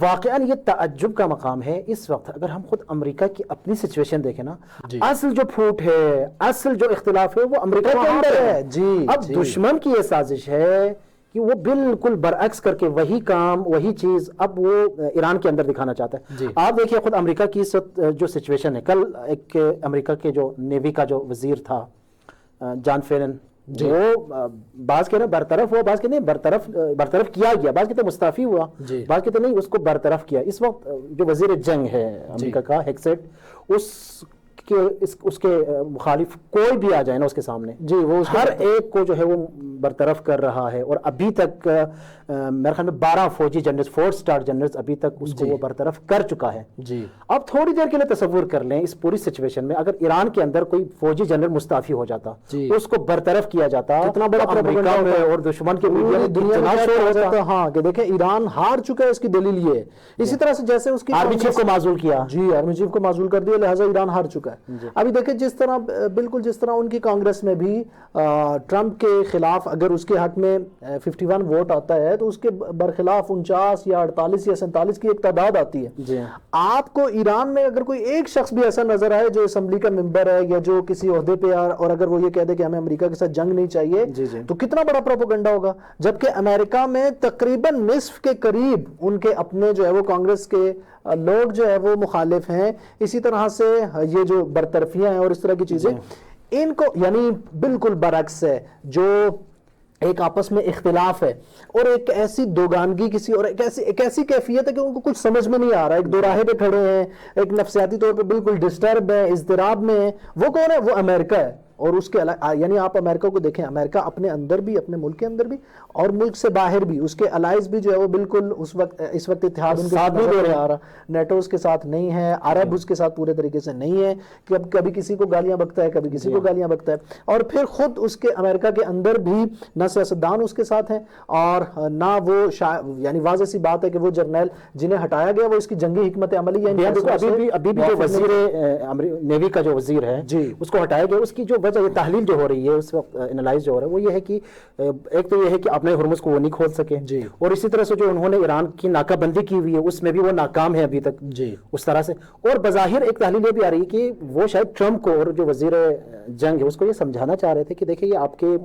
واقعاً یہ تعجب کا مقام ہے اس وقت اگر ہم خود امریکہ کی اپنی سچویشن دیکھیں نا، اصل جو پھوٹ ہے، اصل جو اختلاف ہے وہ امریکہ کے اندر ہے۔ اب دشمن کی یہ سازش ہے کہ وہ بالکل برعکس کر کے وہی کام وہی چیز اب وہ ایران کے اندر دکھانا چاہتا ہے۔ آپ دیکھیے خود امریکہ کی جو سچویشن ہے، کل ایک امریکہ کے جو نیوی کا جو وزیر تھا جان فیلن، وہ بعض کہہ رہے ہیں برطرف ہوا، بعض کہتے ہیں برطرف کیا گیا، بعض کہتے ہیں مستعفی ہوا، بعض کہتے ہیں نہیں اس کو برطرف کیا۔ اس وقت جو وزیر جنگ ہے امریکہ کا ہیکسیٹ، اس کے مخالف کوئی بھی آ جائے نا اس کے سامنے، وہ ہر ایک کو جو ہے وہ برطرف کر رہا ہے، اور ابھی تک میرے خیال میں 12 فوجی جنرل 4 سٹار جنرلز ابھی تک اس کو وہ برطرف کر چکا ہے۔ اب تھوڑی دیر کے لیے تصور کر لیں اس پوری سچویشن میں اگر ایران کے اندر کوئی فوجی جنرل مستعفی ہو جاتا، اس کو برطرف کیا جاتا، کتنا بڑا امریکہ میں اور دشمن کے میڈیا میں دنیا میں شور ہو جاتا، ہاں کہ دیکھیں ایران ہار چکا ہے۔ اس کی دلیل یہ ہے، اسی طرح سے جیسے اس کی آرمی چیف کو معزول کیا، آرمی چیف کو معزول کر دیا، لہٰذا ایران ہار چکا ہے۔ ابھی دیکھیں جس طرح بالکل جس طرح ان کی کانگریس میں بھی ٹرمپ کے خلاف اگر اس کے حق میں 51 ووٹ آتا ہے تو اس کے برخلاف 49 یا 48 یا 47 کی ایک تعداد آتی ہے۔ آپ کو ایران میں اگر کوئی ایک شخص بھی ایسا نظر آئے جو اسمبلی کا ممبر ہے یا جو کسی عہدے پہ، اور اگر وہ یہ کہہ دے کہ ہمیں امریکہ کے ساتھ جنگ نہیں چاہیے، تو کتنا بڑا پروپیگنڈا ہوگا۔ جبکہ امریکہ میں تقریباً نصف کے قریب ان کے اپنے جو ہے وہ کانگریس کے لوگ جو ہے وہ مخالف ہیں۔ اسی طرح سے یہ جو برطرفیاں ہیں اور اس طرح کی چیزیں ان کو یعنی بالکل برعکس ہے، جو ایک آپس میں اختلاف ہے اور ایک ایسی دوگانگی کسی اور ایک ایسی کیفیت ہے کہ ان کو کچھ سمجھ میں نہیں آ رہا، ایک دو راہے پہ کھڑے ہیں، ایک نفسیاتی طور پہ بالکل ڈسٹرب ہے، اضطراب میں ہے۔ وہ کون ہے؟ وہ امریکہ ہے۔ اور اس کے یعنی آپ امریکہ کو دیکھیں، امریکہ اپنے اندر بھی، اپنے ملک کے اندر بھی اور ملک سے باہر بھی، اس کے الائز بھی جو ہے وہ بالکل اس وقت اتحاد ان کے ساتھ نہیں دے رہا، نیٹو اس کے ساتھ نہیں ہے، عرب اس کے ساتھ پورے طریقے سے نہیں ہے، کہ اب کبھی کسی کو گالیاں بکتا ہے، کبھی کسی کو گالیاں بکتا ہے، اور پھر خود اس کے امریکہ کے اندر بھی نہ سیاستدان اس کے ساتھ ہیں اور نہ وہ یعنی واضح سی بات ہے کہ وہ جرنیل جنہیں ہٹایا گیا وہ اس کی جنگی حکمت عملی ہے۔ ابھی بھی جو وزیر نیوی کا جو وزیر ہے اس کو ہٹایا گیا، اس کی جو یہ تحلیل جو ہو رہی ہے اس وقت انالائز جو ہو رہا ہے وہ یہ ہے کہ ایک تو یہ ہے کہ اپنے ہرمز کو وہ نہیں کھول سکے، اور اسی طرح سے جو انہوں نے ایران کی ناکہ بندی کی ہوئی ہے اس میں بھی وہ ناکام ہے ابھی تک اس طرح سے۔ اور بظاہر ایک تحلیل یہ بھی آ رہی ہے کہ وہ شاید ٹرمپ کو اور جو وزیر جنگ ہے اس کو یہ سمجھانا چاہ رہے تھے کہ دیکھیں یہ آپ کے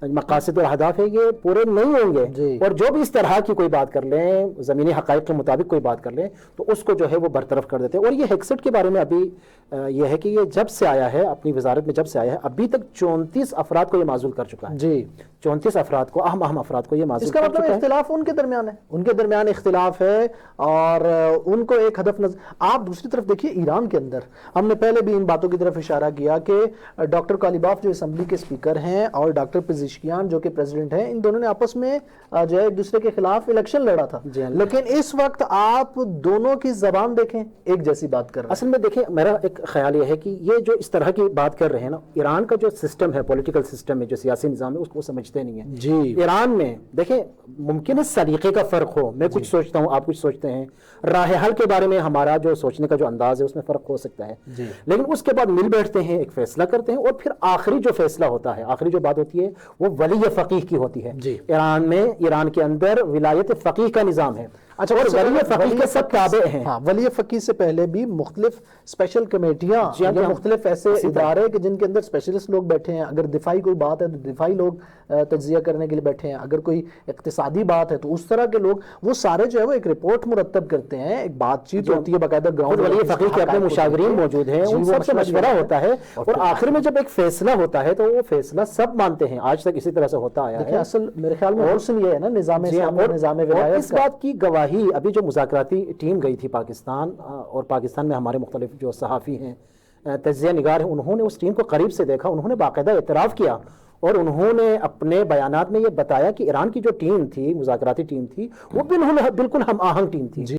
مقاصد اور اہداف ہے یہ پورے نہیں ہوں گے، اور جو بھی اس طرح کی کوئی بات کر لیں، زمینی حقائق کے مطابق کوئی بات کر لیں تو اس کو جو ہے وہ برطرف کر دیتے ہیں۔ اور یہ ہیکسٹ کے بارے میں ابھی یہ ہے کہ یہ جب سے آیا ہے اپنی وزارت میں، جب سے آیا ہے ابھی تک 34 افراد کو یہ معزول کر چکا ہے۔ 34 افراد کو، اہم افراد کو یہ معزول کر چکا ہے۔ اس کا مطلب اختلاف ان کے درمیان ہے، ان کے درمیان اختلاف ہے اور ان کو ایک ہدف نظر۔ آپ دوسری طرف دیکھیے ایران کے اندر، ہم نے پہلے بھی ان باتوں کی طرف اشارہ کیا کہ ڈاکٹر کالیباف جو اسمبلی کے اسپیکر ہیں اور ڈاکٹر پزیشکیان جو کہ پریزیڈنٹ ہیں، ان دونوں نے آپس میں جو ہے ایک دوسرے کے خلاف الیکشن لڑا تھا، لیکن اس وقت آپ دونوں کی زبان دیکھیں ایک جیسی بات کر رہے ہیں۔ اصل میں دیکھیں میرا ایک خیال یہ ہے کہ یہ جو اس طرح کی بات کر رہے ہیں نا، ایران کا جو سسٹم ہے، پولیٹیکل سسٹم ہے، جو سیاسی نظام ہے، اس کو سمجھتے نہیں ہیں۔ ایران میں دیکھیں ممکن ہے سلیقے کا فرق ہو، میں کچھ سوچتا ہوں، آپ کچھ سوچتے ہیں، راہ حل کے بارے میں ہمارا جو سوچنے کا جو انداز ہے اس میں فرق ہو سکتا ہے، لیکن اس کے بعد مل بیٹھتے ہیں، ایک فیصلہ کرتے ہیں، اور پھر آخری جو فیصلہ ہوتا ہے، آخری جو بات ہوتی ہے وہ ولی فقیہ کی ہوتی ہے۔ ایران میں، ایران کے اندر ولایت فقیہ کا نظام ہے۔ اچھا، اور ولی فقیہ کے سب تابع ہیں۔ ہاں، ولی فقیہ سے پہلے بھی مختلف اسپیشل کمیٹیاں یا مختلف ایسے ادارے کہ جن کے اندر اسپیشلسٹ لوگ بیٹھے ہیں، اگر دفاعی کوئی بات ہے تو دفاعی لوگ تجزیہ کرنے کے لیے بیٹھے ہیں، اگر کوئی اقتصادی بات ہے تو اس طرح کے لوگ، وہ سارے جو ہے وہ ایک رپورٹ مرتب کرتے ہیں، ایک بات چیت ہوتی ہے باقاعدہ گراؤنڈ۔ ولی فقیہ کے اپنے مشاورین موجود ہیں، ان سب سے مشورہ ہوتا ہے، اور آخر میں جب ایک فیصلہ ہوتا ہے تو وہ فیصلہ سب مانتے ہیں، آج تک اسی طرح سے ہوتا آیا ہے۔ اصل میرے خیال میں حسن یہ ہے نا نظام ولایت، اس بات کی گواہی ابھی جو مذاکراتی ٹیم گئی تھی پاکستان، اور پاکستان میں ہمارے مختلف جو صحافی ہیں، تجزیہ نگار ہیں، انہوں نے اس ٹیم کو قریب سے دیکھا، انہوں نے باقاعدہ اعتراف کیا اور انہوں نے اپنے بیانات میں یہ بتایا کہ ایران کی جو ٹیم تھی، مذاکراتی ٹیم تھی، وہ بالکل ہم آہنگ ٹیم تھی۔